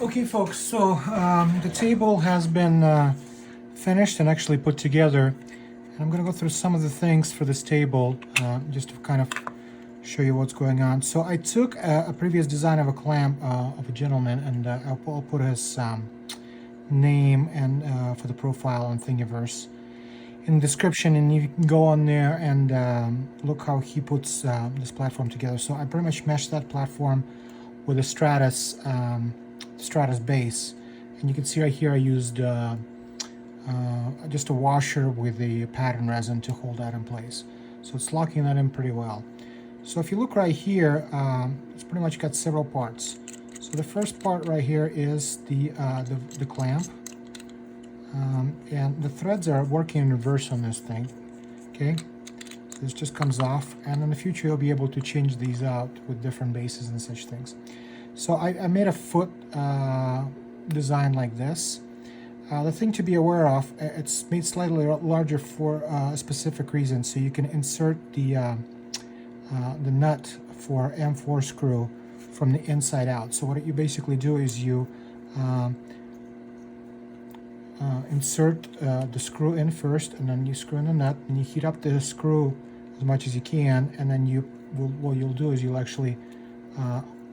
Okay, folks, so the table has been finished and actually put together. And I'm going to go through some of the things for this table just to kind of show you what's going on. So I took a previous design of a clamp of a gentleman, and I'll put his name and for the profile on Thingiverse in the description, and you can go on there and look how he puts this platform together. So I pretty much meshed that platform with a Stratus base, and you can see right here I used just a washer with a pattern resin to hold that in place. So it's locking that in pretty well. So if you look right here, it's pretty much got several parts. So the first part right here is the clamp, and the threads are working in reverse on this thing. Okay, so this just comes off, and in the future you'll be able to change these out with different bases and such things. So I made a foot design like this. The thing to be aware of, it's made slightly larger for a specific reason. So you can insert the nut for M4 screw from the inside out. So what you basically do is you insert the screw in first, and then you screw in the nut, and you heat up the screw as much as you can, and then what you'll do is you'll actually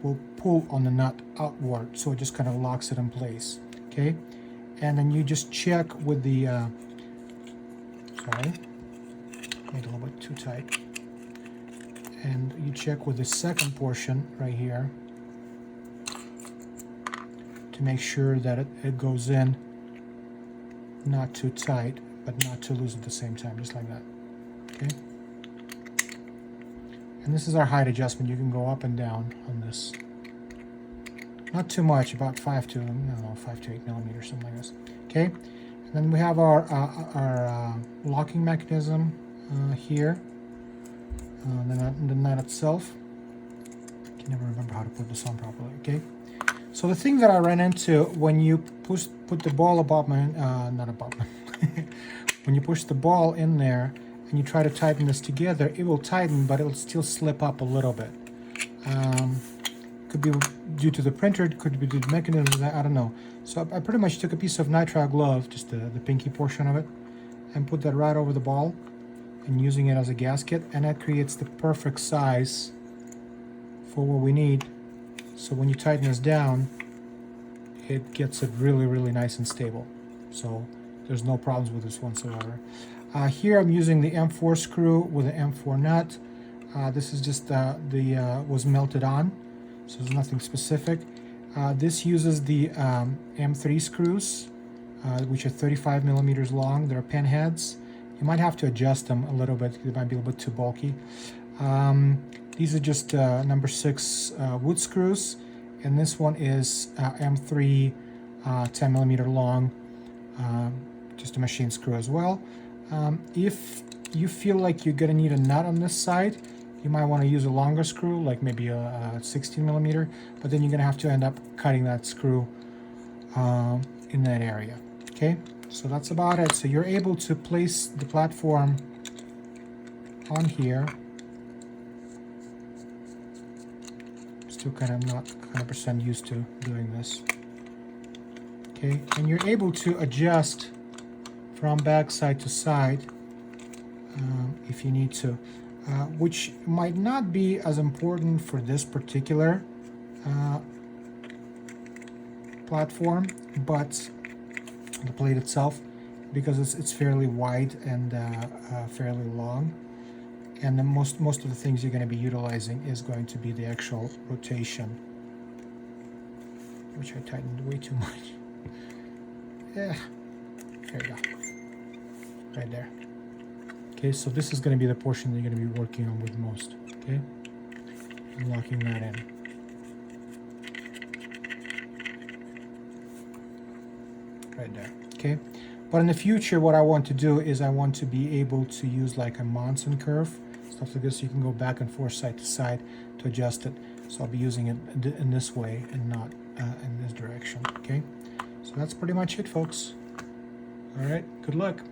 will pull on the nut outward, so it just kind of locks it in place. Okay, and then you just check with the sorry, made a little bit too tight, and you check with the second portion right here to make sure that it goes in not too tight but not too loose at the same time, just like that. Okay, and this is our height adjustment. You can go up and down on this. Not too much, about 5 to 8 millimeters, something like this. Okay, and then we have our locking mechanism here. The nut itself. I can never remember how to put this on properly. Okay, so the thing that I ran into when you put the ball abutment, not abutment, when you push the ball in there and you try to tighten this together, it will tighten, but it will still slip up a little bit. Could be due to the printer, could be due to the mechanism, I don't know. So I pretty much took a piece of nitrile glove, just the pinky portion of it, and put that right over the ball and using it as a gasket, and that creates the perfect size for what we need. So when you tighten this down, it gets it really, really nice and stable. So there's no problems with this whatsoever. Here I'm using the M4 screw with an M4 nut. This is just was melted on, so there's nothing specific. This uses the M3 screws, which are 35 millimeters long. They're pin heads. You might have to adjust them a little bit. They might be a little bit too bulky. These are just number 6 wood screws, and this one is M3 10 millimeter long, just a machine screw as well. If you feel like you're gonna need a nut on this side, you might want to use a longer screw, like maybe a 16 millimeter, but then you're gonna have to end up cutting that screw in that area. Okay, so that's about it. So you're able to place the platform on here. Still kind of not 100% used to doing this. Okay, and you're able to adjust from back side to side if you need to, which might not be as important for this particular platform, but the plate itself, because it's fairly wide and fairly long, and then most of the things you're going to be utilizing is going to be the actual rotation, which I tightened way too much. Yeah, there you go, right there. Okay, so this is going to be the portion that you're going to be working on with most. Okay, I'm locking that in. Right there. Okay, but in the future, what I want to do is I want to be able to use like a Monson curve, stuff like this. You can go back and forth side to side to adjust it. So I'll be using it in this way and not in this direction. Okay, so that's pretty much it, folks. All right, good luck.